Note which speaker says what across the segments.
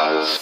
Speaker 1: Buzz.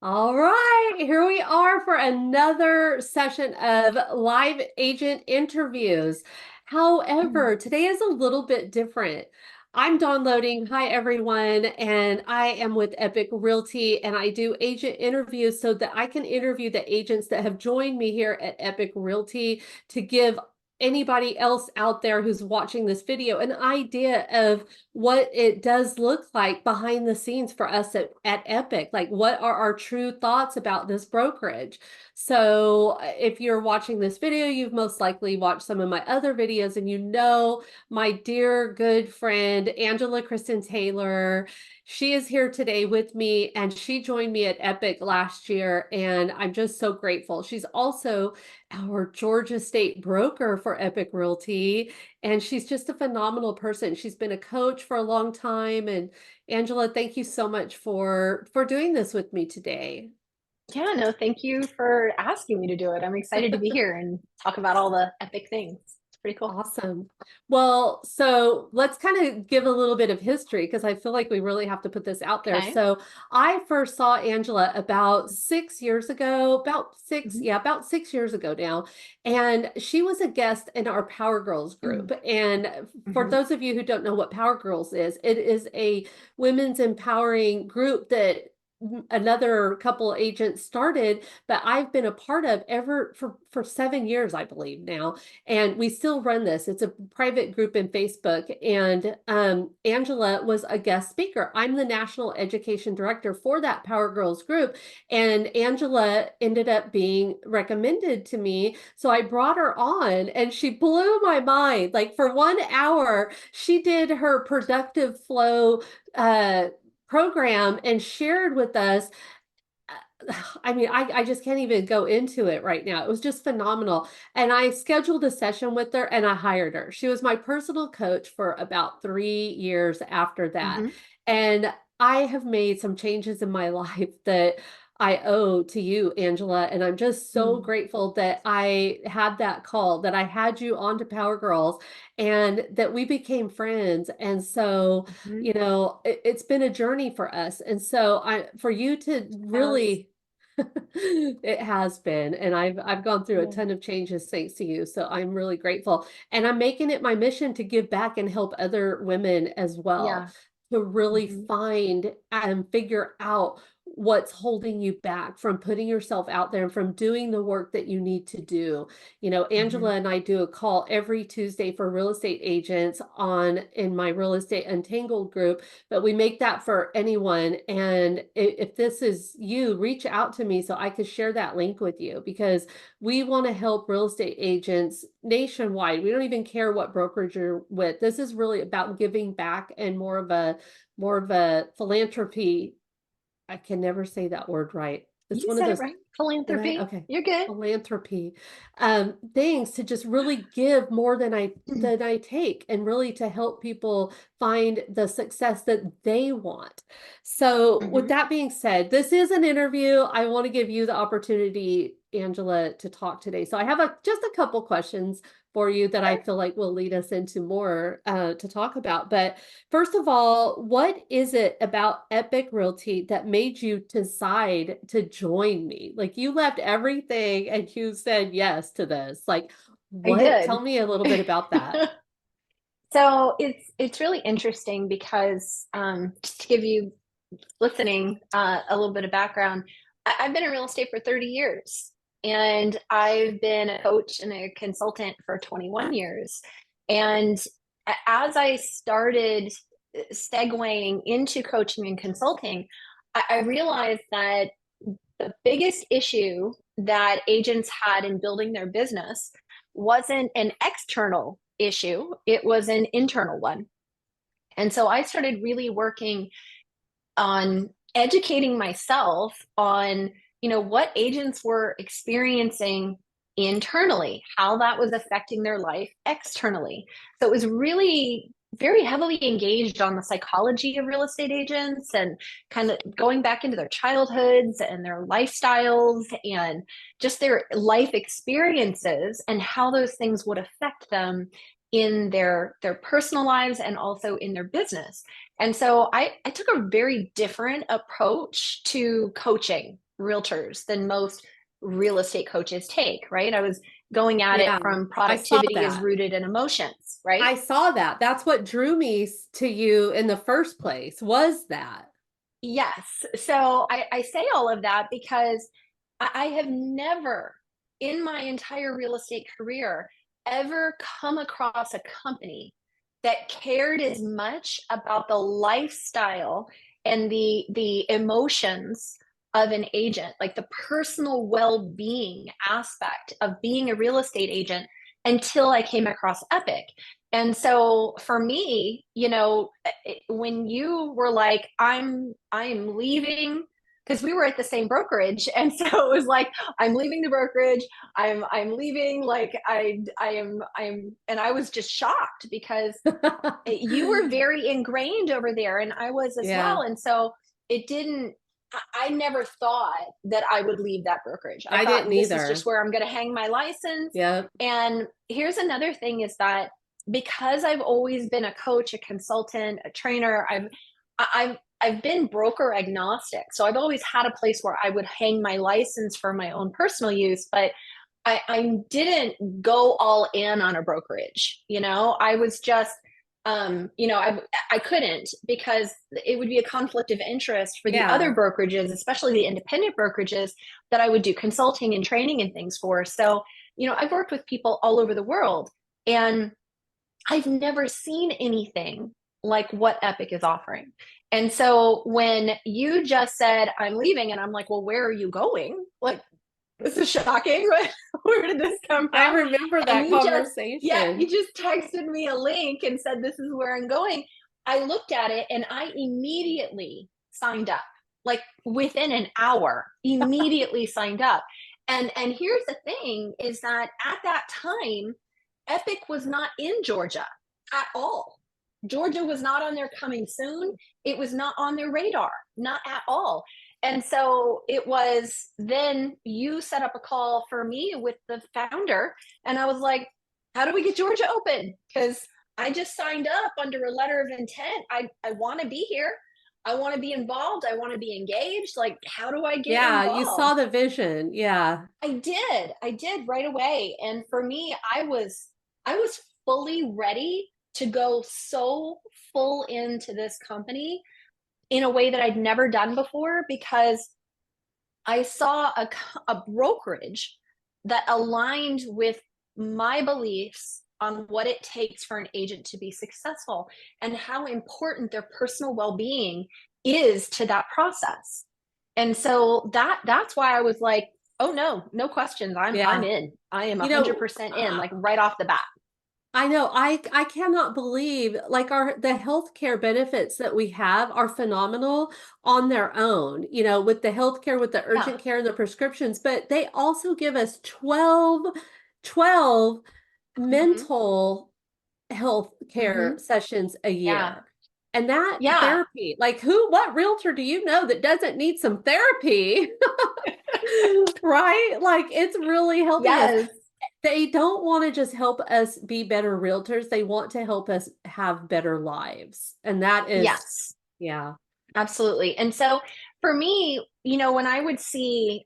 Speaker 2: All right, here we are for another session of live agent interviews. However, today is a little bit different. I'm Dawn Loding. Hi, everyone. And I am with Epique Realty, and I do agent interviews so that I can interview the agents that have joined me here at Epique Realty to give anybody else out there who's watching this video an idea of what it does look like behind the scenes for us at Epique. Like, what are our true thoughts about this brokerage? So if you're watching this video, you've most likely watched some of my other videos, and you know my dear good friend, Angela Kristen Taylor. She is here today with me, and she joined me at Epique last year, and I'm just so grateful. She's also our Georgia State broker for Epique Realty, and she's just a phenomenal person. She's been a coach for a long time. And Angela, thank you so much for doing this with me today.
Speaker 3: Yeah, no, thank you for asking me to do it. I'm excited to be here and talk about all the epic things. It's pretty cool.
Speaker 2: Awesome. Well, so let's kind of give a little bit of history because I feel like we really have to put this out there.
Speaker 3: Okay.
Speaker 2: So I first saw Angela about 6 years ago,
Speaker 3: Mhm.
Speaker 2: about 6 years ago now. And she was a guest in our Power Girls group. And for
Speaker 3: Mhm.
Speaker 2: those of you who don't know what Power Girls is, it is a women's empowering group that another couple agents started, but I've been a part of ever for 7 years, I believe now, and we still run this. It's a private group in Facebook, and Angela was a guest speaker. I'm the national education director for that Power Girls group, and Angela ended up being recommended to me, so I brought her on, and she blew my mind. Like, for 1 hour, she did her productive flow program and shared with us. I mean, I just can't even go into it right now. It was just phenomenal. And I scheduled a session with her and I hired her. She was my personal coach for about 3 years after that.
Speaker 3: Mhm.
Speaker 2: And I have made some changes in my life that I owe to you, Angela. And I'm just so
Speaker 3: Mhm.
Speaker 2: grateful that I had that call, that I had you on to Power Girls, and that we became friends. And so,
Speaker 3: Mhm.
Speaker 2: it's been a journey for us. And so for you to
Speaker 3: As
Speaker 2: really it has been, and I've gone through a
Speaker 3: yeah.
Speaker 2: ton of changes thanks to you. So I'm really grateful. And I'm making it my mission to give back and help other women as well,
Speaker 3: Yeah.
Speaker 2: to really
Speaker 3: Mhm.
Speaker 2: find and figure out what's holding you back from putting yourself out there and from doing the work that you need to do.
Speaker 3: Mhm.
Speaker 2: Angela and I do a call every Tuesday for real estate agents on in my Real Estate Untangled group, but we make that for anyone. And if this is you, reach out to me so I could share that link with you, because we want to help real estate agents nationwide. We don't even care what brokerage you're with. This is really about giving back and more of a philanthropy. I can never say that word right. It's
Speaker 3: You
Speaker 2: one of
Speaker 3: said it
Speaker 2: those.
Speaker 3: right.
Speaker 2: Did I?
Speaker 3: Philanthropy.
Speaker 2: Okay.
Speaker 3: You're good.
Speaker 2: Philanthropy. Things to just really give more than I take, and really to help people find the success that they want. So with
Speaker 3: Mhm.
Speaker 2: that being said, this is an interview. I want to give you the opportunity, Angela, to talk today. So I have just a couple questions for you that I
Speaker 3: Sure.
Speaker 2: feel like will lead us into more to talk about. But first of all, what is it about Epique Realty that made you decide to join me? Like, you left everything and you said yes to this. Like,
Speaker 3: I
Speaker 2: what?
Speaker 3: did.
Speaker 2: Tell me a little bit about that.
Speaker 3: So it's really interesting because just to give you listening a little bit of background, I've been in real estate for 30 years and I've been a coach and a consultant for 21 years. And as I started segueing into coaching and consulting, I realized that the biggest issue that agents had in building their business wasn't an external issue, it was an internal one. And so I started really working on educating myself on what agents were experiencing internally, how that was affecting their life externally. So it was really very heavily engaged on the psychology of real estate agents and kind of going back into their childhoods and their lifestyles and just their life experiences and how those things would affect them in their personal lives and also in their business. And so I took a very different approach to coaching realtors than most real estate coaches take, right? I was going at it
Speaker 2: Yeah,
Speaker 3: from
Speaker 2: I saw
Speaker 3: productivity is
Speaker 2: that.
Speaker 3: rooted in emotions, right?
Speaker 2: I saw that. That's what drew me to you in the first place, was that.
Speaker 3: Yes. So I say all of that because I have never in my entire real estate career ever come across a company that cared as much about the lifestyle and the emotions of an agent, like the personal well-being aspect of being a real estate agent until I came across Epique. And so for me, when you were like, I'm leaving, because we were at the same brokerage. And so it was like, I'm leaving the brokerage. I'm leaving. Like and I was just shocked because you were very ingrained over there and I was as
Speaker 2: Yeah,
Speaker 3: well. And so it didn't, I never thought that I would leave that brokerage. I
Speaker 2: I
Speaker 3: thought
Speaker 2: didn't
Speaker 3: this is just
Speaker 2: either.
Speaker 3: where I'm going to hang my license.
Speaker 2: Yeah.
Speaker 3: And here's another thing is that because I've always been a coach, a consultant, a trainer, I've been broker agnostic. So I've always had a place where I would hang my license for my own personal use, but I didn't go all in on a brokerage. I was just I couldn't because it would be a conflict of interest for the
Speaker 2: Yeah.
Speaker 3: other brokerages, especially the independent brokerages that I would do consulting and training and things for. So, I've worked with people all over the world and I've never seen anything like what Epique is offering. And so when you just said, I'm leaving, and I'm like, well, where are you going? Like, this is shocking. Where did this come
Speaker 2: I
Speaker 3: from?
Speaker 2: remember
Speaker 3: And
Speaker 2: that
Speaker 3: you
Speaker 2: conversation.
Speaker 3: just texted me a link and said, this is where I'm going. I looked at it and I immediately signed up, like within an hour, immediately signed up. And here's the thing is that at that time, Epique was not in Georgia at all. Georgia was not on their coming soon. It was not on their radar, not at all. And so it was then you set up a call for me with the founder. And I was like, how do we get Georgia open? Because I just signed up under a letter of intent. I want to be here. I want to be involved. I want to be engaged. Like, how do I get
Speaker 2: Yeah, you saw
Speaker 3: involved?
Speaker 2: the vision. Yeah.
Speaker 3: I did. I did right away. And for me, I was fully ready to go so full into this company in a way that I'd never done before because I saw a brokerage that aligned with my beliefs on what it takes for an agent to be successful and how important their personal well-being is to that process. And so that's why I was like, oh no, no questions. I'm
Speaker 2: Yeah.
Speaker 3: in. I am
Speaker 2: You know,
Speaker 3: 100% in, like right off the bat.
Speaker 2: I know I cannot believe like the healthcare benefits that we have are phenomenal on their own, with the healthcare, with the
Speaker 3: Yeah.
Speaker 2: urgent care and the prescriptions, but they also give us 12
Speaker 3: Mm-hmm.
Speaker 2: mental health care
Speaker 3: Mm-hmm.
Speaker 2: sessions a
Speaker 3: Yeah.
Speaker 2: year. And that
Speaker 3: Yeah.
Speaker 2: therapy, like what realtor do you know that doesn't need some therapy? Right? Like it's really helping us.
Speaker 3: Yes.
Speaker 2: They don't want to just help us be better realtors. They want to help us have better lives. And that is,
Speaker 3: Yes.
Speaker 2: yeah,
Speaker 3: Absolutely. And so for me, when I would see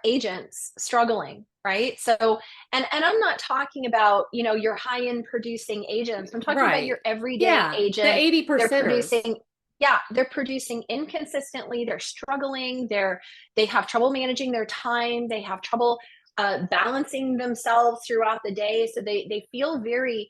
Speaker 3: agents struggling, right? So, and I'm not talking about, your high-end producing agents. I'm talking about
Speaker 2: right.
Speaker 3: your everyday
Speaker 2: Yeah, the
Speaker 3: agent.
Speaker 2: 80
Speaker 3: They're
Speaker 2: percenters.
Speaker 3: producing, yeah, they're producing inconsistently. They're struggling. They have trouble managing their time. They have trouble balancing themselves throughout the day. So they feel very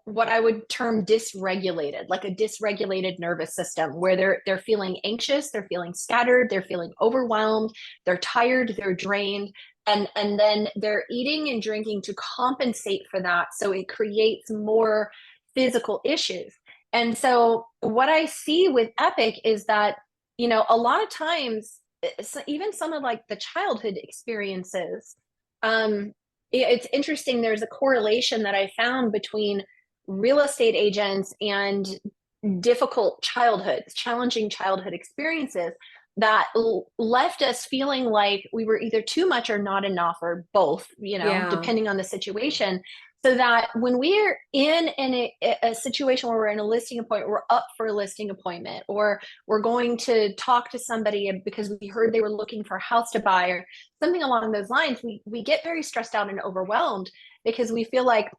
Speaker 3: what I would term dysregulated, like a dysregulated nervous system where they're feeling anxious, they're feeling scattered, they're feeling overwhelmed, they're tired, they're drained, and then they're eating and drinking to compensate for that. So it creates more physical issues. And so what I see with Epique is that, a lot of times, even some of like the childhood experiences, it's interesting. There's a correlation that I found between real estate agents and difficult childhoods, challenging childhood experiences that left us feeling like we were either too much or not enough or both,
Speaker 2: Yeah.
Speaker 3: depending on the situation. So that when we're in a situation where we're in a listing appointment, we're up for a listing appointment, or we're going to talk to somebody because we heard they were looking for a house to buy or something along those lines, we get very stressed out and overwhelmed because we feel like,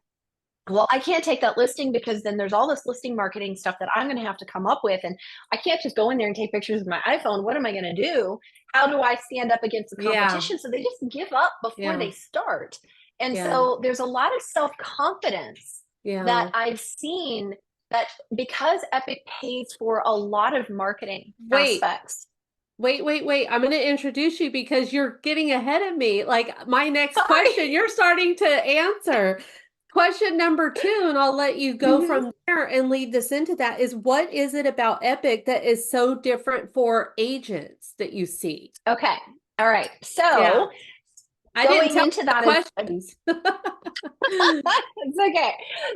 Speaker 3: well, I can't take that listing because then there's all this listing marketing stuff that I'm going to have to come up with. And I can't just go in there and take pictures with my iPhone. What am I going to do? How do I stand up against the
Speaker 2: Yeah.
Speaker 3: competition? So they just give up before
Speaker 2: Yeah.
Speaker 3: they start. And
Speaker 2: Yeah.
Speaker 3: so there's a lot of self-confidence that
Speaker 2: Yeah.
Speaker 3: I've seen that because Epique pays for a lot of marketing
Speaker 2: Wait.
Speaker 3: aspects.
Speaker 2: Wait. I'm going to introduce you because you're getting ahead of me. Like my next question,
Speaker 3: Sorry.
Speaker 2: you're starting to answer. Question number two, and I'll let you go
Speaker 3: Mhm.
Speaker 2: from there and lead this into that, is what is it about Epic that is so different for agents that you see?
Speaker 3: Okay. All right.
Speaker 2: Yeah.
Speaker 3: So
Speaker 2: I didn't
Speaker 3: going
Speaker 2: tell
Speaker 3: into
Speaker 2: the
Speaker 3: that is
Speaker 2: questions.
Speaker 3: it's okay.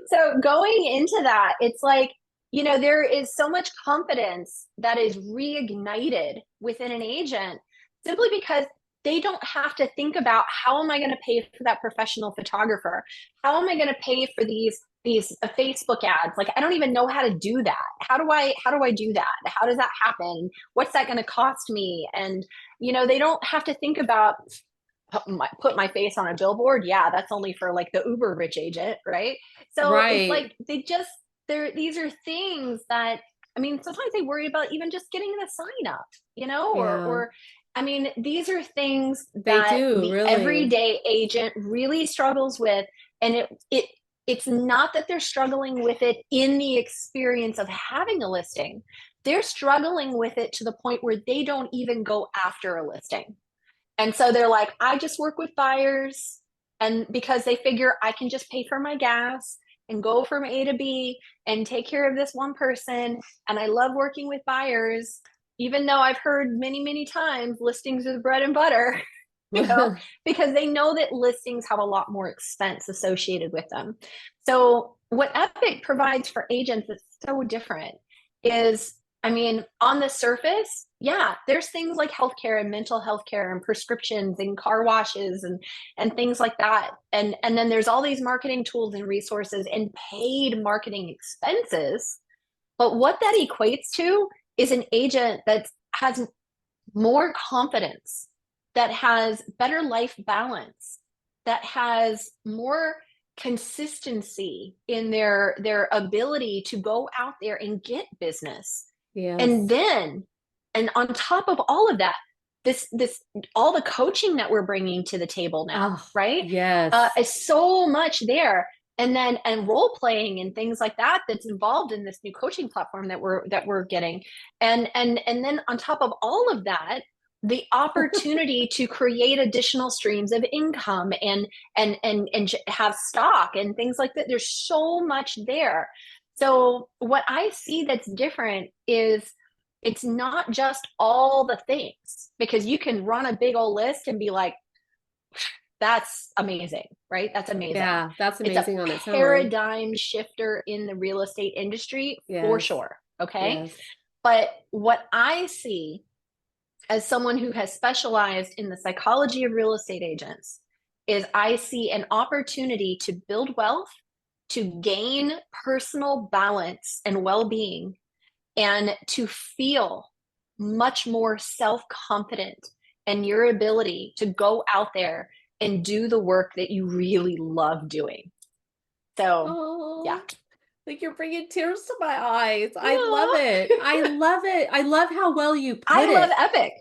Speaker 3: So going into that, it's like, there is so much confidence that is reignited within an agent simply because they don't have to think about how am I going to pay for that professional photographer? How am I going to pay for these Facebook ads? Like I don't even know how to do that. How do I do that? How does that happen? What's that going to cost me? And they don't have to think about put my face on a billboard. Yeah, that's only for like the uber rich agent, right? So it's
Speaker 2: Right.
Speaker 3: like these are things that, I mean, sometimes they worry about even just getting the sign up, or
Speaker 2: Yeah.
Speaker 3: I mean, these are things
Speaker 2: They
Speaker 3: that
Speaker 2: do,
Speaker 3: the
Speaker 2: really.
Speaker 3: everyday agent really struggles with. And it's not that they're struggling with it in the experience of having a listing. They're struggling with it to the point where they don't even go after a listing. And so they're like, I just work with buyers. And because they figure I can just pay for my gas and go from A to B and take care of this one person. And I love working with buyers, even though I've heard many, many times listings are the bread and butter, you know, because they know that listings have a lot more expense associated with them. So what Epique provides for agents that's so different is, I mean, on the surface, yeah, there's things like healthcare and mental health care and prescriptions and car washes and things like that. And then there's all these marketing tools and resources and paid marketing expenses. But what that equates to is an agent that has more confidence, that has better life balance, that has more consistency in their ability to go out there and get business. And
Speaker 2: Yes.
Speaker 3: then, and on top of all of that, this all the coaching that we're bringing to the table now,
Speaker 2: Oh,
Speaker 3: right?
Speaker 2: yes.
Speaker 3: Is so much there. And role playing and things like that that's involved in this new coaching platform that we're getting. And then on top of all of that, the opportunity to create additional streams of income and have stock and things like that. There's so much there. So what I see that's different is it's not just all the things, because you can run a big old list and be like, that's amazing, right? That's amazing.
Speaker 2: Yeah, that's
Speaker 3: It's a
Speaker 2: amazing on its own.
Speaker 3: paradigm shifter in the real estate industry for
Speaker 2: Yes.
Speaker 3: sure. Okay.
Speaker 2: Yes.
Speaker 3: But what I see as someone who has specialized in the psychology of real estate agents is I see an opportunity to build wealth, to gain personal balance and well-being, and to feel much more self-confident in your ability to go out there and do the work that you really love doing. So, yeah.
Speaker 2: Oh, like you're bringing tears to my eyes. I love
Speaker 3: Aw.
Speaker 2: it. I love it. I love how well you put
Speaker 3: I love
Speaker 2: it.
Speaker 3: Epic.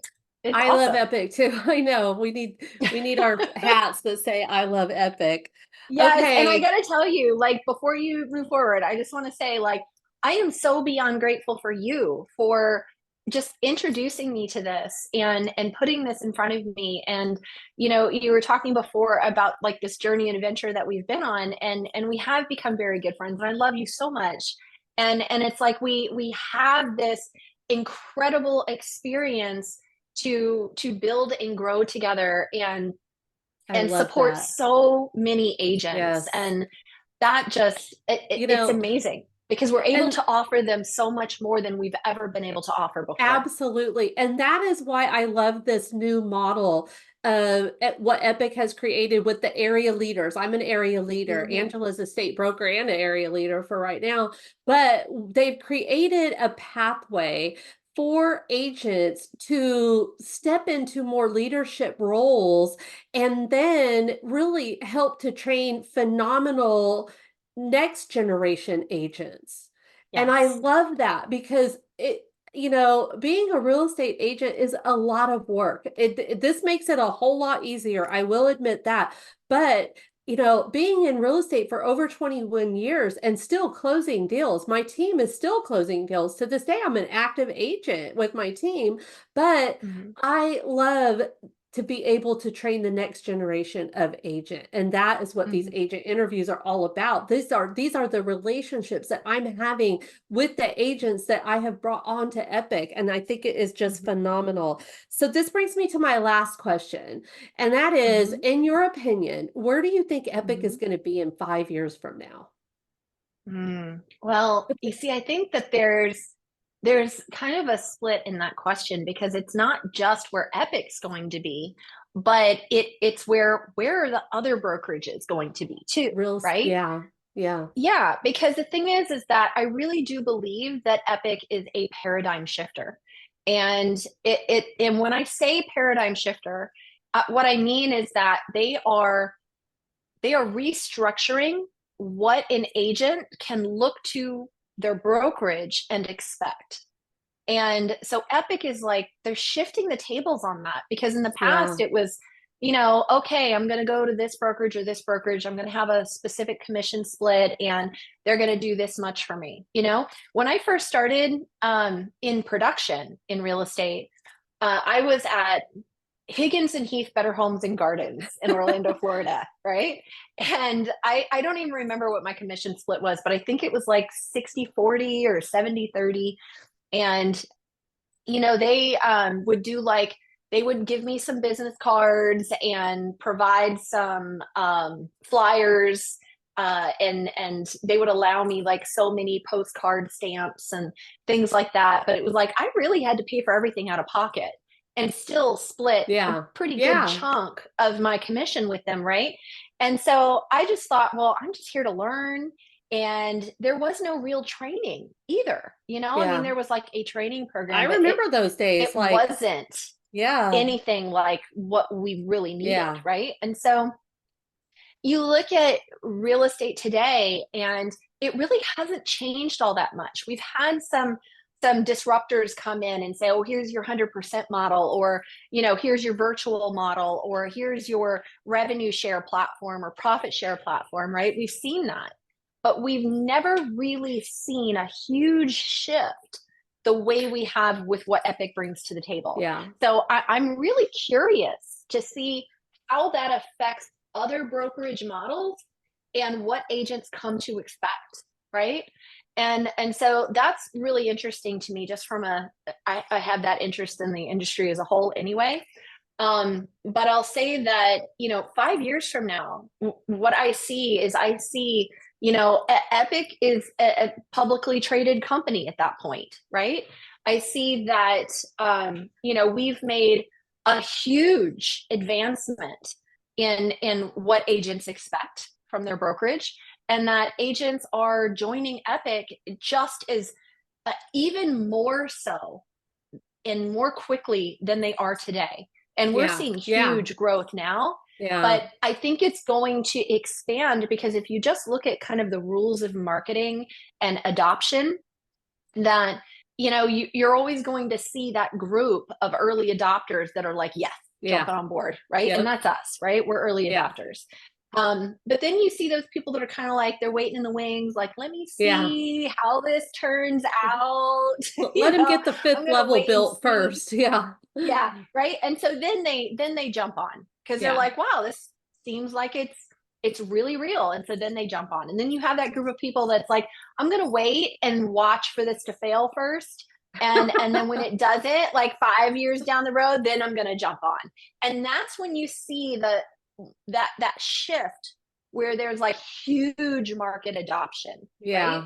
Speaker 3: It's
Speaker 2: I love
Speaker 3: awesome.
Speaker 2: Epic too. I know. We need our hats that say I love Epic.
Speaker 3: Yes, and I
Speaker 2: Okay.
Speaker 3: gotta tell you, like, before you move forward, I just want to say, like, I am so beyond grateful for you for just introducing me to this and putting this in front of me. And you were talking before about like this journey and adventure that we've been on, and we have become very good friends. And I love you so much. And it's like we have this incredible experience to build and grow together,
Speaker 2: I
Speaker 3: and
Speaker 2: love
Speaker 3: support
Speaker 2: that.
Speaker 3: so many agents.
Speaker 2: Yes.
Speaker 3: And that just,
Speaker 2: you
Speaker 3: it's
Speaker 2: know,
Speaker 3: amazing because we're able
Speaker 2: and
Speaker 3: to offer them so much more than we've ever been able to offer before.
Speaker 2: absolutely. And that is why I love this new model of what Epic has created with the area leaders. I'm an area leader.
Speaker 3: Mm-hmm.
Speaker 2: Angela's a state broker and an area leader for right now. But they've created a pathway for agents to step into more leadership roles and then really help to train phenomenal next generation agents. And I
Speaker 3: Yes.
Speaker 2: love that because being a real estate agent is a lot of work. This makes it a whole lot easier. I will admit that. But, being in real estate for over 21 years and still closing deals, my team is still closing deals. To this day, I'm an active agent with my team, but
Speaker 3: Mm-hmm.
Speaker 2: I love to be able to train the next generation of agent. And that is what these
Speaker 3: Mm-hmm.
Speaker 2: agent interviews are all about. These are the relationships that I'm having with the agents that I have brought on to Epic. And I think it is just
Speaker 3: Mm-hmm.
Speaker 2: phenomenal. So this brings me to my last question. And that is,
Speaker 3: Mm-hmm.
Speaker 2: in your opinion, where do you think Epic
Speaker 3: Mm-hmm.
Speaker 2: is going to be in 5 years from now?
Speaker 3: Well, you see, I think that there's kind of a split in that question because it's not just where Epic's going to be, but it's where are the other brokerages going to be too, right?
Speaker 2: Yeah, yeah,
Speaker 3: Yeah, because the thing is that I really do believe that Epic is a paradigm shifter. And and when I say paradigm shifter, what I mean is that they are restructuring what an agent can look to their brokerage and expect. And so Epic is like, they're shifting the tables on that because in the past
Speaker 2: yeah,
Speaker 3: it was, okay, I'm going to go to this brokerage or this brokerage. I'm going to have a specific commission split and they're going to do this much for me. When I first started in production in real estate, I was at Higgins and Heath Better Homes and Gardens in Orlando, Florida, right? And I don't even remember what my commission split was, but I think it was like 60-40 or 70-30. And they would do like they would give me some business cards and provide some flyers, and they would allow me like so many postcard stamps and things like that. But it was like I really had to pay for everything out of pocket and still split a
Speaker 2: yeah,
Speaker 3: pretty good
Speaker 2: yeah,
Speaker 3: chunk of my commission with them, right? And so I just thought, well, I'm just here to learn, and there was no real training either. I mean,
Speaker 2: yeah.
Speaker 3: there was like a training
Speaker 2: I
Speaker 3: program, but it
Speaker 2: remember those days.
Speaker 3: it
Speaker 2: Like,
Speaker 3: wasn't
Speaker 2: yeah,
Speaker 3: anything like what we really needed,
Speaker 2: yeah,
Speaker 3: right? And so you look at real estate today and it really hasn't changed all that much. We've had some disruptors come in and say, oh, here's your 100% model, or here's your virtual model, or here's your revenue share platform or profit share platform, right? We've seen that, but we've never really seen a huge shift the way we have with what Epic brings to the table.
Speaker 2: yeah,
Speaker 3: So I'm really curious to see how that affects other brokerage models and what agents come to expect, right? And so that's really interesting to me, just from I have that interest in the industry as a whole anyway. But I'll say that 5 years from now, what I see Epic is a publicly traded company at that point, right? I see that we've made a huge advancement in what agents expect from their brokerage, and that agents are joining Epic just as even more so and more quickly than they are today. And we're
Speaker 2: yeah,
Speaker 3: seeing
Speaker 2: yeah,
Speaker 3: huge growth now.
Speaker 2: yeah,
Speaker 3: But I think it's going to expand because if you just look at kind of the rules of marketing and adoption, that you're always going to see that group of early adopters that are like, yes,
Speaker 2: yeah,
Speaker 3: jumping on board, right? And
Speaker 2: yep,
Speaker 3: that's us, right? We're early
Speaker 2: yeah,
Speaker 3: adopters. But then you see those people that are kind of like they're waiting in the wings, like, let me
Speaker 2: yeah.
Speaker 3: see how this turns out.
Speaker 2: Let him get the
Speaker 3: I'm
Speaker 2: fifth
Speaker 3: gonna
Speaker 2: level
Speaker 3: wait and
Speaker 2: built
Speaker 3: see.
Speaker 2: first. Yeah.
Speaker 3: Yeah, right. And so then they jump on because they're
Speaker 2: Yeah.
Speaker 3: like, wow, this seems like it's really real. And so then they jump on. And then you have that group of people that's like, I'm gonna wait and watch for this to fail first. And then when it does it, like 5 years down the road, then I'm gonna jump on. And that's when you see that shift where there's like huge market adoption, right?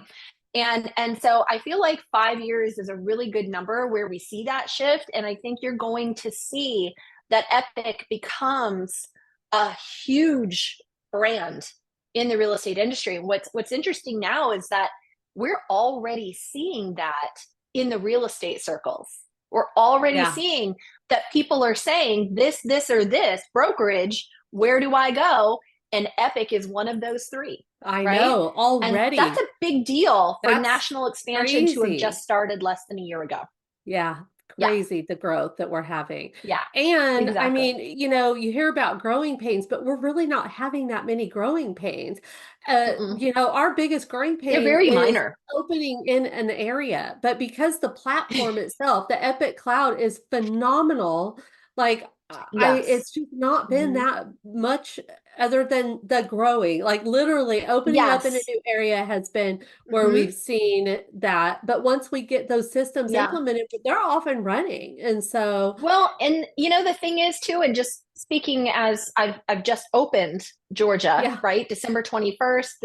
Speaker 2: Yeah.
Speaker 3: And so I feel like 5 years is a really good number where we see that shift. And I think you're going to see that Epic becomes a huge brand in the real estate industry. And what's interesting now is that we're already seeing that in the real estate circles. We're already
Speaker 2: Yeah.
Speaker 3: seeing that people are saying this, or this brokerage, where do I go? And Epic is one of those three,
Speaker 2: I
Speaker 3: right?
Speaker 2: know
Speaker 3: And that's
Speaker 2: already.
Speaker 3: a big deal for
Speaker 2: That's
Speaker 3: national expansion to have just
Speaker 2: crazy.
Speaker 3: started less than a year ago.
Speaker 2: Yeah,
Speaker 3: Yeah,
Speaker 2: crazy the growth that we're having.
Speaker 3: yeah,
Speaker 2: And I
Speaker 3: exactly.
Speaker 2: mean, you hear about growing pains, but we're really not having that many
Speaker 3: Mm-mm.
Speaker 2: growing pains.
Speaker 3: Mm-mm.
Speaker 2: Our biggest growing
Speaker 3: They're
Speaker 2: pain
Speaker 3: very
Speaker 2: is
Speaker 3: minor.
Speaker 2: opening in an area, but because the platform itself, the Epic Cloud is phenomenal, like it's
Speaker 3: Yes.
Speaker 2: just not been
Speaker 3: Hmm.
Speaker 2: that much other than the growing. Like literally opening up in a
Speaker 3: Yes.
Speaker 2: new area has been where
Speaker 3: Hmm.
Speaker 2: we've seen that. But once we get those systems
Speaker 3: Yeah.
Speaker 2: implemented, they're off and running. And so,
Speaker 3: Well, and the thing is too, and just speaking as I've just opened Georgia,
Speaker 2: yeah,
Speaker 3: right? December 21st.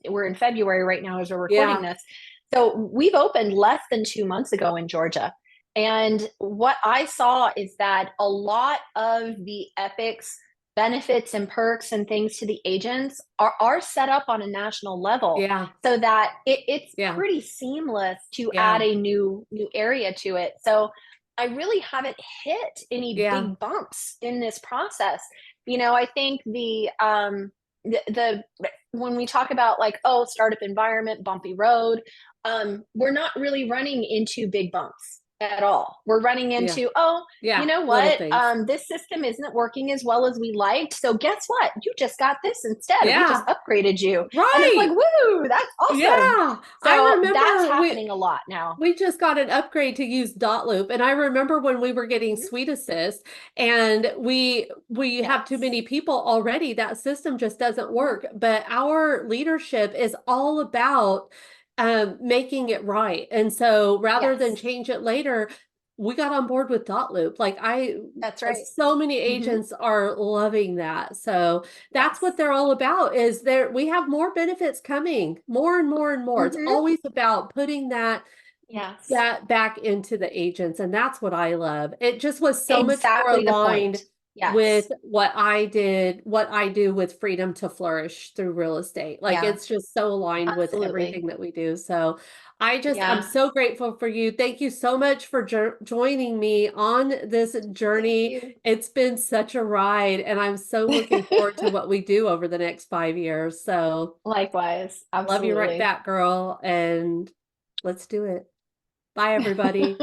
Speaker 3: We're in February right now as we're recording
Speaker 2: yeah,
Speaker 3: this. So we've opened less than 2 months ago in Georgia. And what I saw is that a lot of the Epic's benefits and perks and things to the agents are set up on a national level
Speaker 2: yeah,
Speaker 3: so that it's
Speaker 2: yeah,
Speaker 3: pretty seamless to add
Speaker 2: yeah,
Speaker 3: a new area to it. So I really haven't hit any
Speaker 2: yeah,
Speaker 3: big bumps in this process. I think the when we talk about like, oh, startup environment, bumpy road, we're not really running into big bumps at all. We're running
Speaker 2: yeah,
Speaker 3: into, oh, you
Speaker 2: yeah,
Speaker 3: know
Speaker 2: little
Speaker 3: what?
Speaker 2: things.
Speaker 3: This system isn't working as well as we liked. So guess what? You just got this instead. We just
Speaker 2: Yeah,
Speaker 3: upgraded you. And it's like,
Speaker 2: right.
Speaker 3: woo, that's awesome.
Speaker 2: Yeah. I
Speaker 3: So that's
Speaker 2: remember
Speaker 3: happening a lot now.
Speaker 2: we just got an upgrade to use dot loop, and I remember when we were getting
Speaker 3: Mhm.
Speaker 2: Suite Assist and we have too
Speaker 3: Yes.
Speaker 2: many people already, that system just doesn't work. But our leadership is all about making it right. And so rather than
Speaker 3: Yes.
Speaker 2: change it later, we got on board with dot loop. Like I
Speaker 3: That's right.
Speaker 2: so many
Speaker 3: Hmm.
Speaker 2: agents are loving that. So that's what
Speaker 3: Yes.
Speaker 2: they're all about is there we have more benefits coming, more and more and more. It's
Speaker 3: Hmm.
Speaker 2: always about putting
Speaker 3: Yes.
Speaker 2: that back into the agents, and that's what I love. It just was so much more
Speaker 3: Exactly the
Speaker 2: aligned
Speaker 3: point.
Speaker 2: with
Speaker 3: Yes.
Speaker 2: what I do with Freedom to Flourish through real estate. Like
Speaker 3: Yeah.
Speaker 2: it's just so aligned with
Speaker 3: Absolutely.
Speaker 2: everything that we do. So I'm
Speaker 3: Yeah.
Speaker 2: so grateful for you. Thank you so much for joining me on this
Speaker 3: Thank
Speaker 2: journey.
Speaker 3: you.
Speaker 2: It's been such a ride, and I'm so looking forward to what we do over the next 5 years. So
Speaker 3: Likewise.
Speaker 2: love you right
Speaker 3: Absolutely.
Speaker 2: back, girl, and let's do it. Bye, everybody.